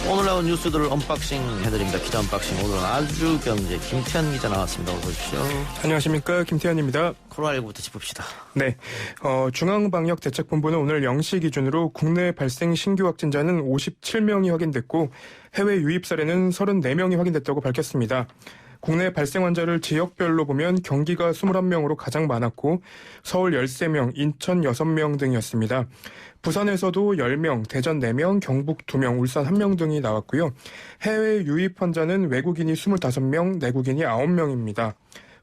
오늘 나온 뉴스들을 언박싱 해드립니다. 기자 언박싱. 오늘은 아주경제 김태현 기자 나왔습니다. 어서 오십시오. 안녕하십니까. 김태현입니다. 코로나19부터 짚읍시다. 네. 중앙방역대책본부는 오늘 0시 기준으로 국내 발생 신규 확진자는 57명이 확인됐고 해외 유입 사례는 34명이 확인됐다고 밝혔습니다. 국내 발생 환자를 지역별로 보면 경기가 21명으로 가장 많았고 서울 13명, 인천 6명 등이었습니다. 부산에서도 10명, 대전 4명, 경북 2명, 울산 1명 등이 나왔고요. 해외 유입 환자는 외국인이 25명, 내국인이 9명입니다.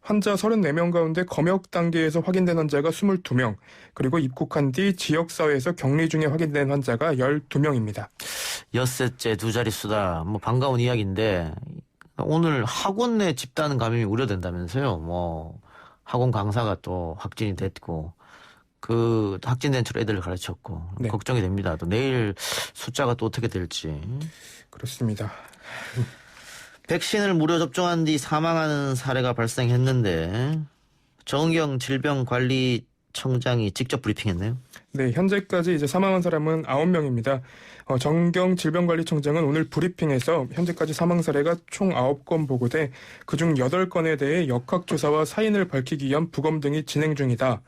환자 34명 가운데 검역 단계에서 확인된 환자가 22명, 그리고 입국한 뒤 지역사회에서 격리 중에 확인된 환자가 12명입니다. 엿새째 두 자릿수다. 반가운 이야기인데 오늘 학원 내 집단 감염이 우려된다면서요. 학원 강사가 또 확진이 됐고 그 확진된 채로 애들을 가르쳤고 네. 걱정이 됩니다. 또 내일 숫자가 또 어떻게 될지. 그렇습니다. 백신을 무료 접종한 뒤 사망하는 사례가 발생했는데 정은경 질병관리청장이 직접 브리핑했네요. 네, 현재까지 이제 사망한 사람은 9명입니다. 정경 질병관리청장은 오늘 브리핑에서 현재까지 사망 사례가 총 9건 보고돼 그중 8건에 대해 역학조사와 사인을 밝히기 위한 부검 등이 진행 중이다.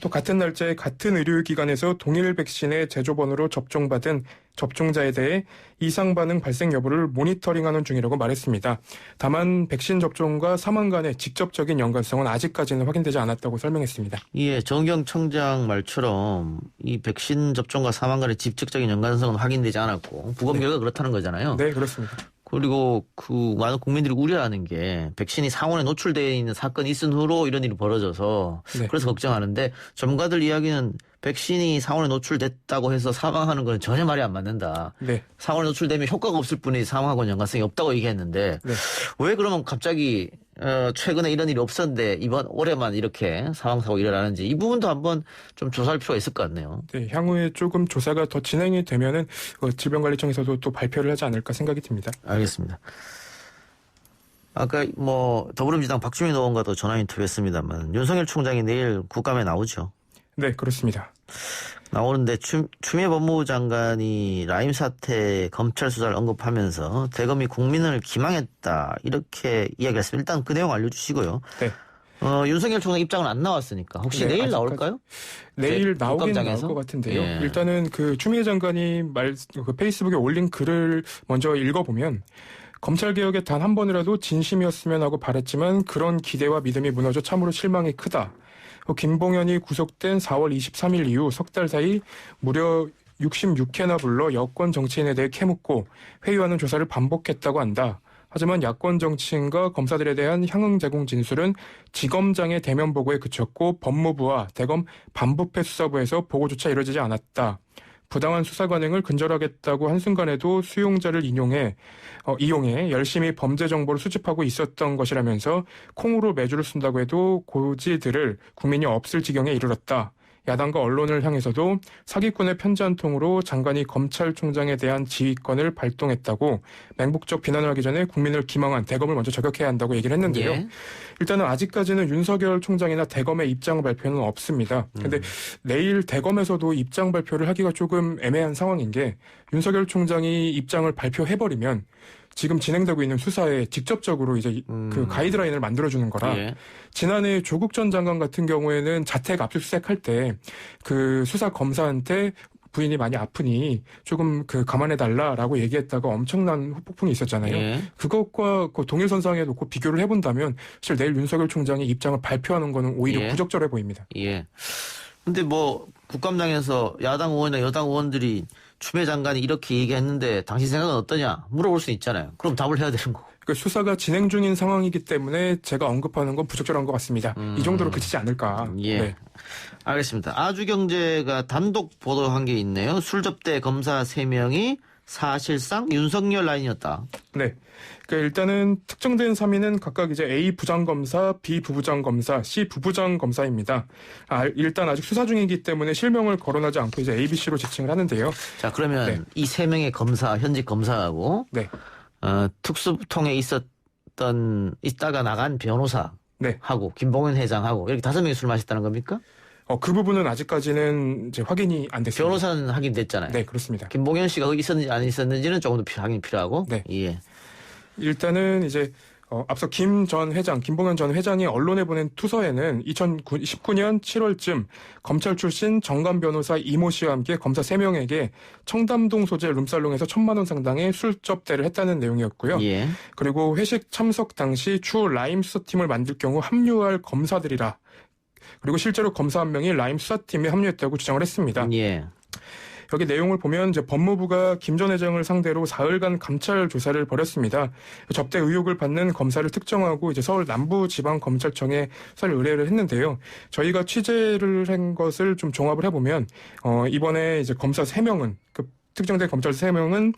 또 같은 날짜에 같은 의료기관에서 동일 백신의 제조번호로 접종받은 접종자에 대해 이상 반응 발생 여부를 모니터링하는 중이라고 말했습니다. 다만 백신 접종과 사망 간의 직접적인 연관성은 아직까지는 확인되지 않았다고 설명했습니다. 예, 정경 청장 말처럼 이 백신 접종과 사망 간의 직접적인 연관성은 확인되지 않았고 부검 결과 그렇다는 거잖아요. 네, 그렇습니다. 그리고 많은 국민들이 우려하는 게 백신이 상온에 노출되어 있는 사건이 있은 후로 이런 일이 벌어져서 네. 그래서 걱정하는데 전문가들 이야기는 백신이 상온에 노출됐다고 해서 사망하는 건 전혀 말이 안 맞는다. 네. 상온에 노출되면 효과가 없을 뿐이지 사망하고는 연관성이 없다고 얘기했는데 네. 왜 그러면 갑자기 최근에 이런 일이 없었는데 이번 올해만 이렇게 사망사고 일어나는지 이 부분도 한번 좀 조사할 필요가 있을 것 같네요. 네, 향후에 조금 조사가 더 진행이 되면은 질병관리청에서도 또 발표를 하지 않을까 생각이 듭니다. 알겠습니다. 아까 더불어민주당 박주민 의원과도 전화 인터뷰했습니다만 윤석열 총장이 내일 국감에 나오죠. 네, 그렇습니다. 나오는데 추미애 법무부 장관이 라임 사태 검찰 수사를 언급하면서 대검이 국민을 기망했다 이렇게 이야기했습니다. 일단 그 내용 알려주시고요. 네. 윤석열 총장 입장은 안 나왔으니까 혹시 네, 내일 나올까요? 내일 나오긴 나올 것 같은데요. 예. 일단은 그 추미애 장관이 페이스북에 올린 글을 먼저 읽어보면 검찰개혁에 단 한 번이라도 진심이었으면 하고 바랬지만 그런 기대와 믿음이 무너져 참으로 실망이 크다. 김봉현이 구속된 4월 23일 이후 석 달 사이 무려 66회나 불러 여권 정치인에 대해 캐묻고 회유하는 조사를 반복했다고 한다. 하지만 야권 정치인과 검사들에 대한 향응 제공 진술은 지검장의 대면 보고에 그쳤고 법무부와 대검 반부패 수사부에서 보고조차 이루어지지 않았다. 부당한 수사 관행을 근절하겠다고 한순간에도 수용자를 이용해 열심히 범죄 정보를 수집하고 있었던 것이라면서 콩으로 매주를 쓴다고 해도 고지들을 국민이 없을 지경에 이르렀다. 야당과 언론을 향해서도 사기꾼의 편지 한 통으로 장관이 검찰총장에 대한 지휘권을 발동했다고 맹목적 비난을 하기 전에 국민을 기망한 대검을 먼저 저격해야 한다고 얘기를 했는데요. 예. 일단은 아직까지는 윤석열 총장이나 대검의 입장 발표는 없습니다. 그런데 내일 대검에서도 입장 발표를 하기가 조금 애매한 상황인 게 윤석열 총장이 입장을 발표해버리면 지금 진행되고 있는 수사에 직접적으로 이제 그 가이드라인을 만들어주는 거라. 예. 지난해 조국 전 장관 같은 경우에는 자택 압수수색할 때 그 수사 검사한테 부인이 많이 아프니 조금 감안해달라라고 얘기했다가 엄청난 후폭풍이 있었잖아요. 예. 그것과 동일선상에 놓고 비교를 해본다면 사실 내일 윤석열 총장이 입장을 발표하는 거는 오히려 예. 부적절해 보입니다. 예. 근데 국감장에서 야당 의원이나 여당 의원들이 추미애 장관이 이렇게 얘기했는데 당신 생각은 어떠냐 물어볼 수 있잖아요. 그럼 답을 해야 되는 거고. 그러니까 수사가 진행 중인 상황이기 때문에 제가 언급하는 건 부적절한 것 같습니다. 이 정도로 그치지 않을까. 예. 네. 알겠습니다. 아주경제가 단독 보도한 게 있네요. 술접대 검사 3명이 사실상 윤석열 라인이었다. 네. 그러니까 일단은 특정된 3인은 각각 이제 A 부장검사, B 부부장검사, C 부부장검사입니다. 일단 아직 수사 중이기 때문에 실명을 거론하지 않고 이제 A, B, C로 지칭을 하는데요. 자, 그러면 네. 이 3명의 검사, 현직 검사하고 네. 특수통에 있다가 나간 변호사 네. 하고 김봉현 회장하고 이렇게 5명이 술 마셨다는 겁니까? 그 부분은 아직까지는 이제 확인이 안 됐습니다. 변호사는 확인됐잖아요. 네, 그렇습니다. 김봉현 씨가 거기 있었는지 안 있었는지는 조금 더 확인이 필요하고. 네. 예. 일단은 이제 앞서 김봉현 전 회장이 언론에 보낸 투서에는 2019년 7월쯤 검찰 출신 정관 변호사 이모 씨와 함께 검사 3명에게 청담동 소재 룸살롱에서 1,000만 원 상당의 술 접대를 했다는 내용이었고요. 예. 그리고 회식 참석 당시 추후 라임 수사팀을 만들 경우 합류할 검사들이라. 그리고 실제로 검사 한 명이 라임 수사팀에 합류했다고 주장을 했습니다. 예. 여기 내용을 보면 이제 법무부가 김 전 회장을 상대로 사흘간 감찰 조사를 벌였습니다. 접대 의혹을 받는 검사를 특정하고 이제 서울 남부지방검찰청에 수사를 의뢰를 했는데요. 저희가 취재를 한 것을 좀 종합을 해보면 이번에 이제 검사 3명은 특정된 검찰 3명은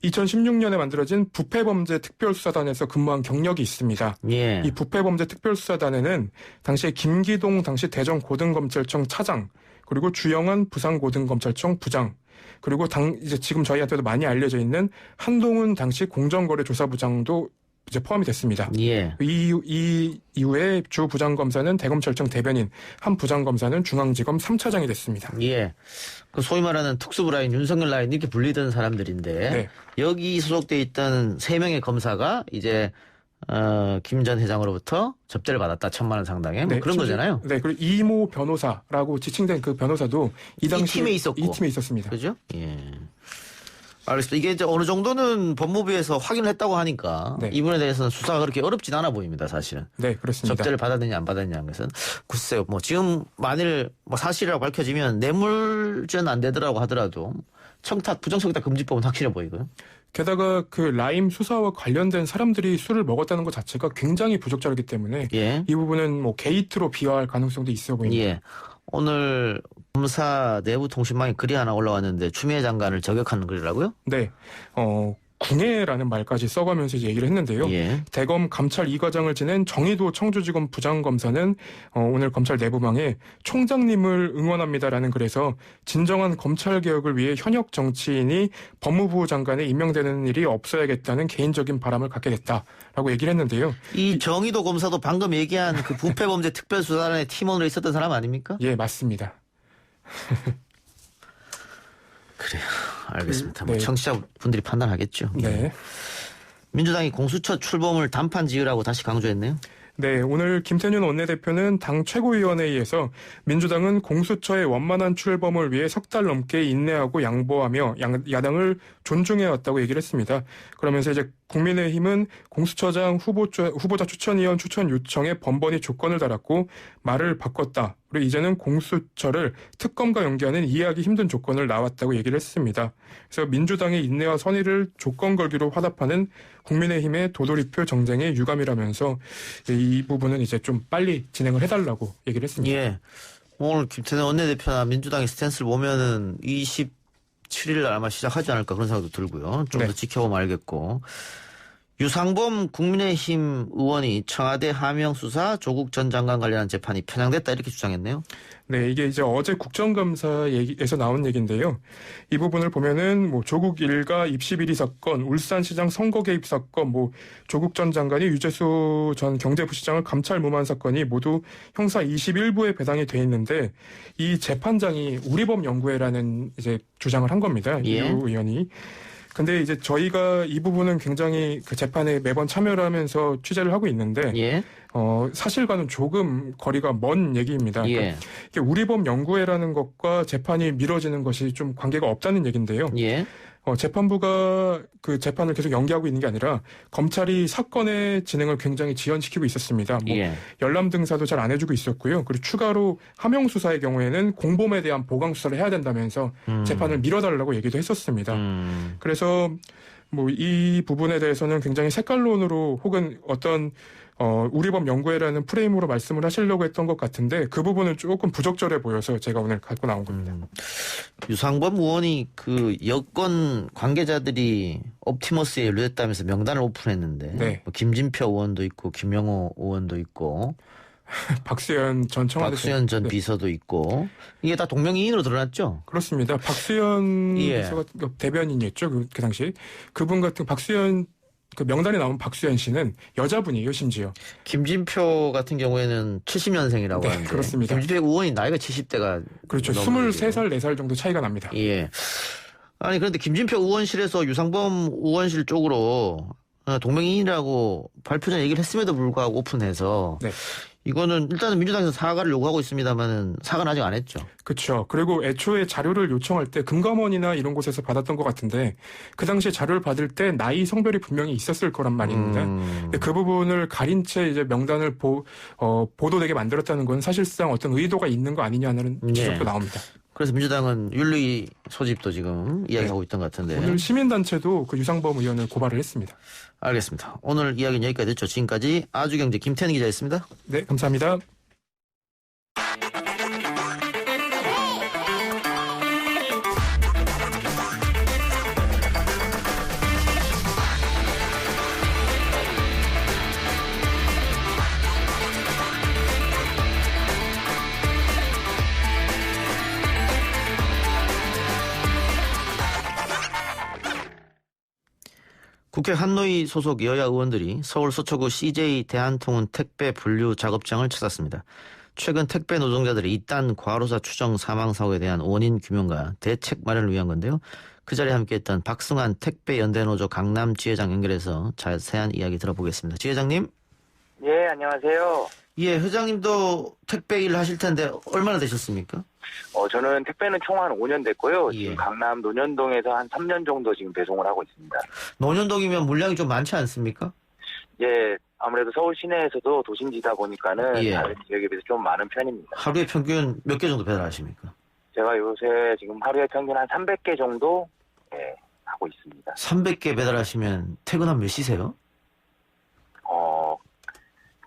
2016년에 만들어진 부패범죄특별수사단에서 근무한 경력이 있습니다. 예. 이 부패범죄특별수사단에는 당시에 김기동 당시 대전고등검찰청 차장, 그리고 주영한 부산고등검찰청 부장, 그리고 이제 지금 저희한테도 많이 알려져 있는 한동훈 당시 공정거래조사부장도 이제 포함이 됐습니다. 예. 이 이후에 주 부장검사는 대검찰청 대변인, 한 부장검사는 중앙지검 3차장이 됐습니다. 예. 그 소위 말하는 특수부 라인, 윤석열 라인 이렇게 불리던 사람들인데 네. 여기 소속돼 있던 3명의 검사가 이제 김 전 회장으로부터 접대를 받았다. 1,000만 원 상당의 뭐 네, 그런 거잖아요. 네, 그리고 이모 변호사라고 지칭된 그 변호사도 이 당시 팀에 있었고. 이 팀에 있었습니다. 그죠? 예. 알겠습니다. 이게 이제 어느 정도는 법무부에서 확인을 했다고 하니까 네. 이분에 대해서는 수사가 그렇게 어렵진 않아 보입니다, 사실은. 네, 그렇습니다. 접대를 받았느냐 안 받았느냐는 것은 글쎄요. 뭐 지금 만일 뭐 사실이라고 밝혀지면 뇌물죄는 안 되더라고 하더라도 청탁, 부정청탁 금지법은 확실해 보이고요. 게다가 그 라임 수사와 관련된 사람들이 술을 먹었다는 것 자체가 굉장히 부적절하기 때문에 예. 이 부분은 뭐 게이트로 비화할 가능성도 있어 보입니다. 예. 오늘 검사 내부 통신망에 글이 하나 올라왔는데 추미애 장관을 저격하는 글이라고요? 네, 궁예라는 말까지 써가면서 이제 얘기를 했는데요. 예. 대검 감찰 2과장을 지낸 정의도 청주지검 부장검사는 오늘 검찰 내부망에 총장님을 응원합니다라는 글에서 진정한 검찰 개혁을 위해 현역 정치인이 법무부 장관에 임명되는 일이 없어야겠다는 개인적인 바람을 갖게 됐다라고 얘기를 했는데요. 이 정의도 검사도 방금 얘기한 그 부패범죄 특별수사단의 팀원으로 있었던 사람 아닙니까? 예, 맞습니다. 그래요. 알겠습니다. 뭐 네. 청취자분들이 판단하겠죠. 네. 민주당이 공수처 출범을 단판 지으라고 다시 강조했네요. 네, 오늘 김태년 원내대표는 당 최고위원회의에서 민주당은 공수처의 원만한 출범을 위해 3달 넘게 인내하고 양보하며 야당을 존중해왔다고 얘기를 했습니다. 그러면서 이제 국민의힘은 공수처장 후보자 추천위원 추천 요청에 번번이 조건을 달았고 말을 바꿨다. 그리고 이제는 공수처를 특검과 연계하는 이해하기 힘든 조건을 나왔다고 얘기를 했습니다. 그래서 민주당의 인내와 선의를 조건 걸기로 화답하는 국민의힘의 도돌이표 정쟁의 유감이라면서 이 부분은 이제 좀 빨리 진행을 해달라고 얘기를 했습니다. 예. 오늘 김태년 원내대표나 민주당의 스탠스를 보면은 27일 날 아마 시작하지 않을까 그런 생각도 들고요. 좀 더 네. 지켜보면 알겠고. 유상범 국민의힘 의원이 청와대 하명 수사 조국 전 장관 관련한 재판이 편향됐다 이렇게 주장했네요. 네, 이게 이제 어제 국정감사에서 나온 얘기인데요. 이 부분을 보면은 뭐 조국 일가 입시 비리 사건, 울산시장 선거 개입 사건, 뭐 조국 전 장관이 유재수 전 경제부시장을 감찰 무마한 사건이 모두 형사 21부에 배당이 돼 있는데 이 재판장이 우리법연구회라는 이제 주장을 한 겁니다. 예. 유 의원이. 근데 이제 저희가 이 부분은 굉장히 그 재판에 매번 참여를 하면서 취재를 하고 있는데 예. 사실과는 조금 거리가 먼 얘기입니다. 예. 그러니까 이게 우리법연구회라는 것과 재판이 미뤄지는 것이 좀 관계가 없다는 얘기인데요. 예. 재판부가 그 재판을 계속 연기하고 있는 게 아니라 검찰이 사건의 진행을 굉장히 지연시키고 있었습니다. 뭐 예. 열람 등사도 잘 안 해주고 있었고요. 그리고 추가로 하명 수사의 경우에는 공범에 대한 보강 수사를 해야 된다면서 재판을 미뤄달라고 얘기도 했었습니다. 그래서 뭐 이 부분에 대해서는 굉장히 색깔론으로 혹은 어떤 우리법 연구회라는 프레임으로 말씀을 하시려고 했던 것 같은데 그 부분은 조금 부적절해 보여서 제가 오늘 갖고 나온 겁니다. 유상범 의원이 그 여권 관계자들이 옵티머스에 연루됐다면서 명단을 오픈했는데 네. 뭐 김진표 의원도 있고 김영호 의원도 있고 박수현 전 청와대 박수현 전 네. 비서도 있고 이게 다 동명이인으로 드러났죠? 그렇습니다. 박수현 예. 비서가 대변인이었죠. 그 당시 그분 같은 박수현 그 명단에 나온 박수현 씨는 여자분이에요, 심지어. 김진표 같은 경우에는 70년생이라고 네, 하는데 그렇습니다. 김진표 의원이 나이가 70대가 그렇죠. 23살, 4살 정도 차이가 납니다. 예. 아니 그런데 김진표 의원실에서 유상범 의원실 쪽으로 동맹인이라고 발표 전 얘기를 했음에도 불구하고 오픈해서 네. 이거는 일단은 민주당에서 사과를 요구하고 있습니다만은 사과는 아직 안 했죠. 그렇죠. 그리고 애초에 자료를 요청할 때 금감원이나 이런 곳에서 받았던 것 같은데 그 당시에 자료를 받을 때 나이 성별이 분명히 있었을 거란 말입니다. 근데 그 부분을 가린 채 이제 명단을 보도되게 만들었다는 건 사실상 어떤 의도가 있는 거 아니냐는 지적도 나옵니다. 그래서 민주당은 윤리 소집도 지금 이야기하고 있던 것 같은데. 오늘 시민단체도 그 유상범 의원을 고발을 했습니다. 알겠습니다. 오늘 이야기는 여기까지 듣죠. 지금까지 아주경제 김태현 기자였습니다. 네, 감사합니다. 국회 한노위 소속 여야 의원들이 서울 서초구 CJ 대한통운 택배 분류 작업장을 찾았습니다. 최근 택배 노동자들의 이단 과로사 추정 사망 사고에 대한 원인 규명과 대책 마련을 위한 건데요. 그 자리에 함께했던 박승환 택배연대노조 강남 지회장 연결해서 자세한 이야기 들어보겠습니다. 지회장님. 예, 안녕하세요. 예, 회장님도 택배 일 하실 텐데 얼마나 되셨습니까? 저는 택배는 총 한 5년 됐고요. 예. 지금 강남 논현동에서 한 3년 정도 지금 배송을 하고 있습니다. 논현동이면 물량이 좀 많지 않습니까? 예, 아무래도 서울 시내에서도 도심지다 보니까는 예. 다른 지역에 비해서 좀 많은 편입니다. 하루에 평균 몇 개 정도 배달하십니까? 제가 요새 지금 하루에 평균 한 300개 정도 하고 있습니다. 300개 배달하시면 퇴근하면 몇 시세요?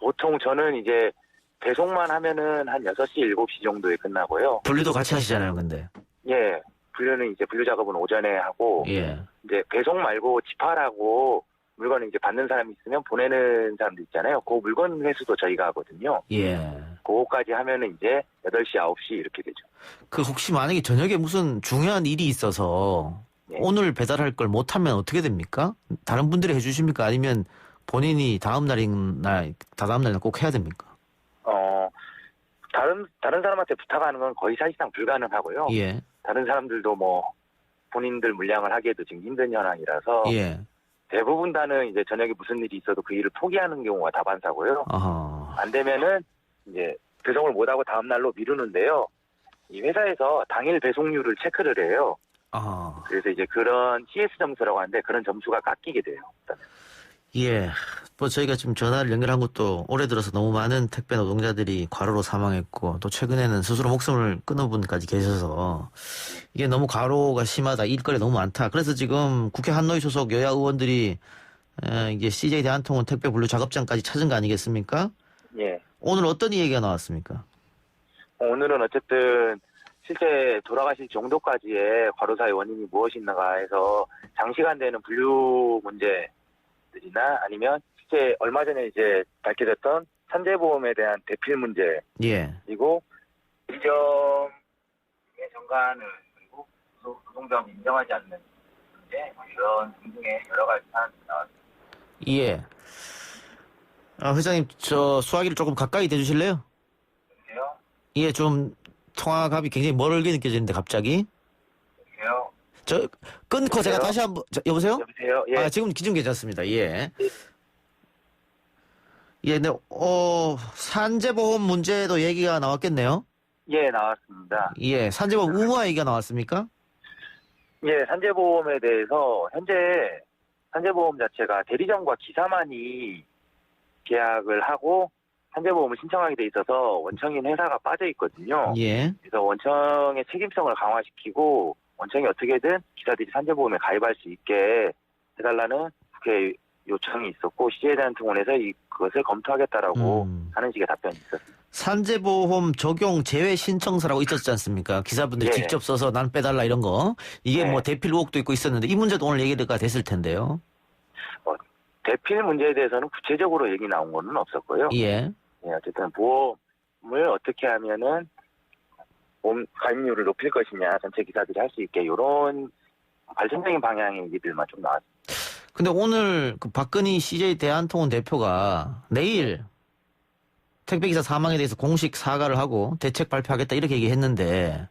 보통 저는 이제 배송만 하면은 한 6시, 7시 정도에 끝나고요. 분류도 같이 하시잖아요, 근데. 예, 분류는 이제 분류 작업은 오전에 하고 예. 이제 배송 말고 집하라고 물건을 이제 받는 사람이 있으면 보내는 사람도 있잖아요. 그 물건 회수도 저희가 하거든요. 예. 그거까지 하면은 이제 8시, 9시 이렇게 되죠. 그 혹시 만약에 저녁에 무슨 중요한 일이 있어서 네. 오늘 배달할 걸 못하면 어떻게 됩니까? 다른 분들이 해주십니까? 아니면 본인이 다다음 날이나 꼭 해야 됩니까? 다른 사람한테 부탁하는 건 거의 사실상 불가능하고요. 예. 다른 사람들도 뭐 본인들 물량을 하기에도 지금 힘든 현황이라서 예. 대부분 다는 이제 저녁에 무슨 일이 있어도 그 일을 포기하는 경우가 다반사고요. 아하. 안 되면은 이제 배송을 못하고 다음 날로 미루는데요. 이 회사에서 당일 배송률을 체크를 해요. 아. 그래서 이제 그런 CS 점수라고 하는데 그런 점수가 깎이게 돼요. 일단은. 예. 뭐 저희가 지금 전화를 연결한 것도 올해 들어서 너무 많은 택배 노동자들이 과로로 사망했고 또 최근에는 스스로 목숨을 끊은 분까지 계셔서 이게 너무 과로가 심하다. 일거리 너무 많다. 그래서 지금 국회 한노위 소속 여야 의원들이 이게 CJ 대한통운 택배 분류 작업장까지 찾은 거 아니겠습니까? 예. 오늘 어떤 얘기가 나왔습니까? 오늘은 어쨌든 실제 돌아가실 정도까지의 과로사의 원인이 무엇인가 해서 장시간 되는 분류 문제들이나 아니면 실제 얼마 전에 이제 밝혀졌던 산재보험에 대한 대필 문제 예. 그리고 일정의 정관을 그리고 노동자가 인정하지 않는 문제 이런 등등의 여러 가지 사안이 나왔습니다. 예. 회장님, 저 수화기를 조금 가까이 대주실래요? 여보세요? 예, 좀 통화갑이 굉장히 멀게 느껴지는데 갑자기. 여보세요? 저 끊고 제가 여보세요? 다시 한번 여보세요? 여보세요? 예. 지금 괜찮습니다. 예. 예, 네. 산재보험 문제도 얘기가 나왔겠네요. 예, 나왔습니다. 예, 산재보험 의무화 얘기가 나왔습니까? 예, 산재보험에 대해서 현재 산재보험 자체가 대리점과 기사만이 계약을 하고 산재보험을 신청하게 돼 있어서 원청인 회사가 빠져 있거든요. 예. 그래서 원청의 책임성을 강화시키고 원청이 어떻게든 기사들이 산재보험에 가입할 수 있게 해달라는 국회 요청이 있었고 CJ대한통운에서 그것을 검토하겠다라고 하는 식의 답변이 있었습니다. 산재보험 적용 제외 신청서라고 있었지 않습니까? 기사분들이 예. 직접 써서 난 빼달라 이런 거. 이게 네. 뭐 대필 의혹도 있고 있었는데 이 문제도 오늘 얘기가 됐을 텐데요. 대필 문제에 대해서는 구체적으로 얘기 나온 거는 없었고요. 예. 예, 어쨌든 보험을 어떻게 하면은 보험 가입률을 높일 것이냐 전체 기사들이 할 수 있게 이런 발전적인 방향의 얘기들만 좀 나왔습니다. 근데 오늘 그 박근희 CJ 대한통운 대표가 내일 택배기사 사망에 대해서 공식 사과를 하고 대책 발표하겠다 이렇게 얘기했는데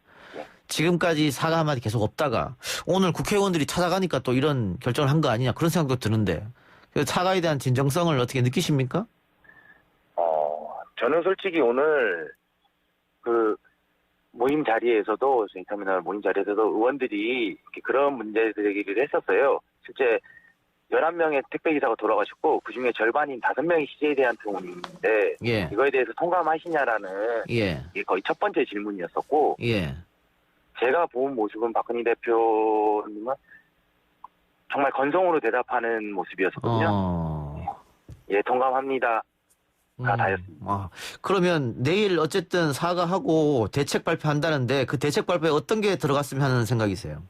지금까지 사과 한마디 계속 없다가 오늘 국회의원들이 찾아가니까 또 이런 결정을 한 거 아니냐 그런 생각도 드는데 그 사과에 대한 진정성을 어떻게 느끼십니까? 저는 솔직히 오늘 그 모임 자리에서도 저희 터미널 모임 자리에서도 의원들이 그런 문제들 얘기를 했었어요. 실제 11명의 택배기사가 돌아가셨고 그중에 절반인 5명이 CJ에 대한 통운인데 예. 이거에 대해서 통감하시냐라는 예. 이게 거의 첫 번째 질문이었었고 예. 제가 본 모습은 박근희 대표님은 정말 건성으로 대답하는 모습이었었거든요. 예, 통감합니다. 다였습니다. 그러면 내일 어쨌든 사과하고 대책 발표한다는데 그 대책 발표에 어떤 게 들어갔으면 하는 생각이세요?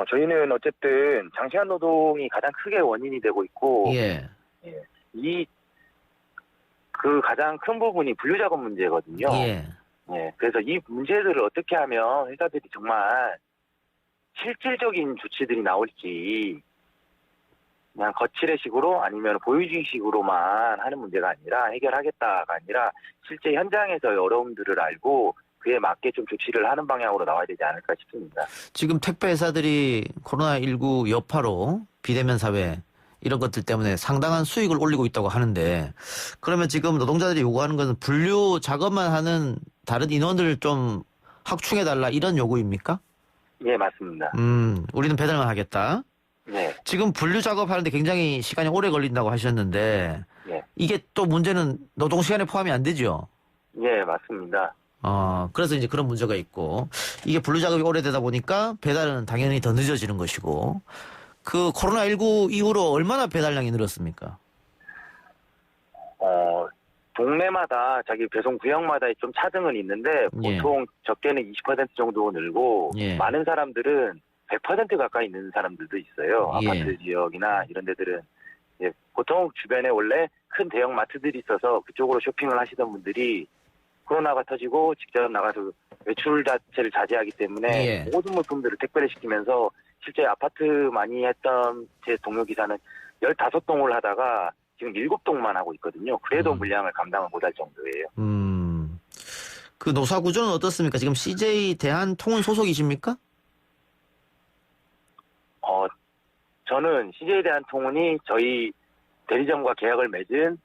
저희는 어쨌든 장시간 노동이 가장 크게 원인이 되고 있고 예. 그 가장 큰 부분이 분류작업 문제거든요. 예. 예, 그래서 이 문제들을 어떻게 하면 회사들이 정말 실질적인 조치들이 나올지 그냥 거칠의식으로 아니면 보여주기식으로만 하는 문제가 아니라 해결하겠다가 아니라 실제 현장에서의 어려움들을 알고 그에 맞게 좀 조치를 하는 방향으로 나와야 되지 않을까 싶습니다. 지금 택배 회사들이 코로나19 여파로 비대면 사회 이런 것들 때문에 상당한 수익을 올리고 있다고 하는데 그러면 지금 노동자들이 요구하는 것은 분류 작업만 하는 다른 인원들을 좀 확충해달라 이런 요구입니까? 예, 맞습니다. 우리는 배달만 하겠다. 네. 지금 분류 작업하는데 굉장히 시간이 오래 걸린다고 하셨는데 네. 이게 또 문제는 노동 시간에 포함이 안 되죠? 예, 맞습니다. 그래서 이제 그런 문제가 있고 이게 분류 작업이 오래되다 보니까 배달은 당연히 더 늦어지는 것이고 그 코로나19 이후로 얼마나 배달량이 늘었습니까? 동네마다 자기 배송 구역마다 좀 차등은 있는데 보통 적게는 20% 정도 늘고 예. 많은 사람들은 100% 가까이 있는 사람들도 있어요. 예. 아파트 지역이나 이런 데들은 보통 주변에 원래 큰 대형 마트들이 있어서 그쪽으로 쇼핑을 하시던 분들이 코로나가 터지고 직접 나가서 외출 자체를 자제하기 때문에 예. 모든 물품들을 택배를 시키면서 실제 아파트 많이 했던 제 동료 기사는 15동을 하다가 지금 7동만 하고 있거든요. 그래도 물량을 감당을 못할 정도예요. 그 노사 구조는 어떻습니까? 지금 CJ 대한통운 소속이십니까? 저는 CJ 대한통운이 저희 대리점과 계약을 맺은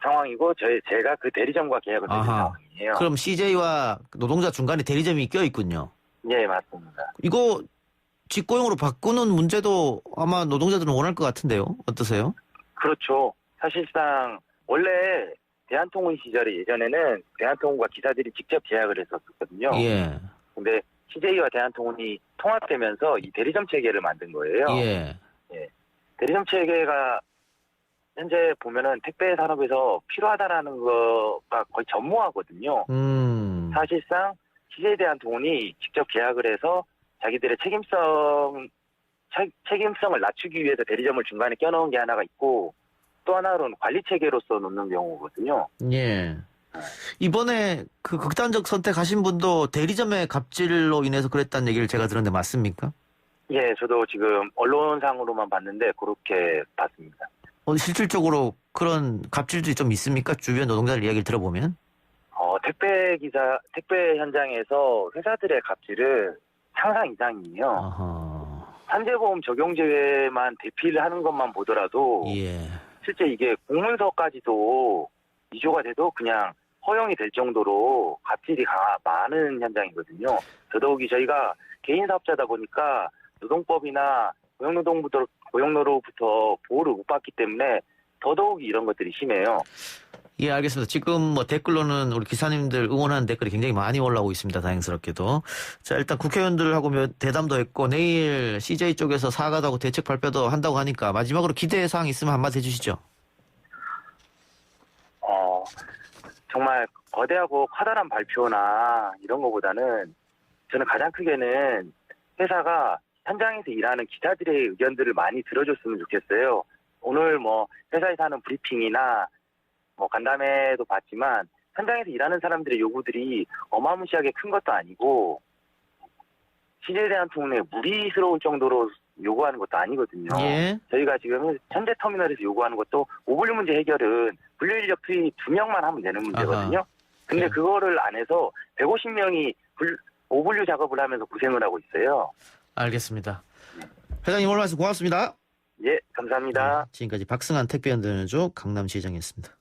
상황이고 제가 그 대리점과 계약을 맺은 상황이에요. 그럼 CJ와 노동자 중간에 대리점이 껴있군요. 예, 맞습니다. 이거 직고용으로 바꾸는 문제도 아마 노동자들은 원할 것 같은데요. 어떠세요? 그렇죠. 사실상 원래 대한통운 시절에 예전에는 대한통운과 기사들이 직접 계약을 했었거든요. 예. 근데 CJ와 대한통운이 통합되면서 이 대리점 체계를 만든 거예요. 예. 대리점 체계가 현재 보면은 택배 산업에서 필요하다라는 거가 거의 전무하거든요. 사실상 CJ에 대한 통운이 직접 계약을 해서 자기들의 책임성을 낮추기 위해서 대리점을 중간에 껴넣은 게 하나가 있고 또 하나로는 관리 체계로서 놓는 경우거든요. 예. 이번에 그 극단적 선택하신 분도 대리점의 갑질로 인해서 그랬다는 얘기를 제가 들었는데 맞습니까? 예, 저도 지금 언론상으로만 봤는데 그렇게 봤습니다. 실질적으로 그런 갑질들이 좀 있습니까? 주변 노동자들 이야기를 들어보면? 택배 현장에서 회사들의 갑질은 상상 이상이에요. 산재보험 적용 제외만 대피를 하는 것만 보더라도 예. 실제 이게 공문서까지도 위조가 돼도 그냥 허용이 될 정도로 갑질이 많은 현장이거든요. 더더욱이 저희가 개인 사업자다 보니까 노동법이나 고용노로부터 보호를 못 받기 때문에 더더욱이 이런 것들이 심해요. 예, 알겠습니다. 지금 뭐 댓글로는 우리 기사님들 응원하는 댓글이 굉장히 많이 올라오고 있습니다. 다행스럽게도. 자, 일단 국회의원들하고 대담도 했고 내일 CJ 쪽에서 사과도 하고 대책 발표도 한다고 하니까 마지막으로 기대 사항 있으면 한마디 해주시죠. 정말 거대하고 커다란 발표나 이런 거보다는 저는 가장 크게는 회사가 현장에서 일하는 기사들의 의견들을 많이 들어줬으면 좋겠어요. 오늘 뭐 회사에서 하는 브리핑이나 뭐 간담회도 봤지만 현장에서 일하는 사람들의 요구들이 어마무시하게 큰 것도 아니고 CJ에 대한 통운에 무리스러울 정도로 요구하는 것도 아니거든요. 예. 저희가 지금 현대 터미널에서 요구하는 것도 오분류 문제 해결은 분류 인력 투입 2명만 하면 되는 문제거든요. 아하. 근데 네. 그거를 안 해서 150명이 오분류 작업을 하면서 고생을 하고 있어요. 알겠습니다. 회장님 오늘 말씀 고맙습니다. 예, 감사합니다. 지금까지 박승한 택배연단원주 강남시장이었습니다.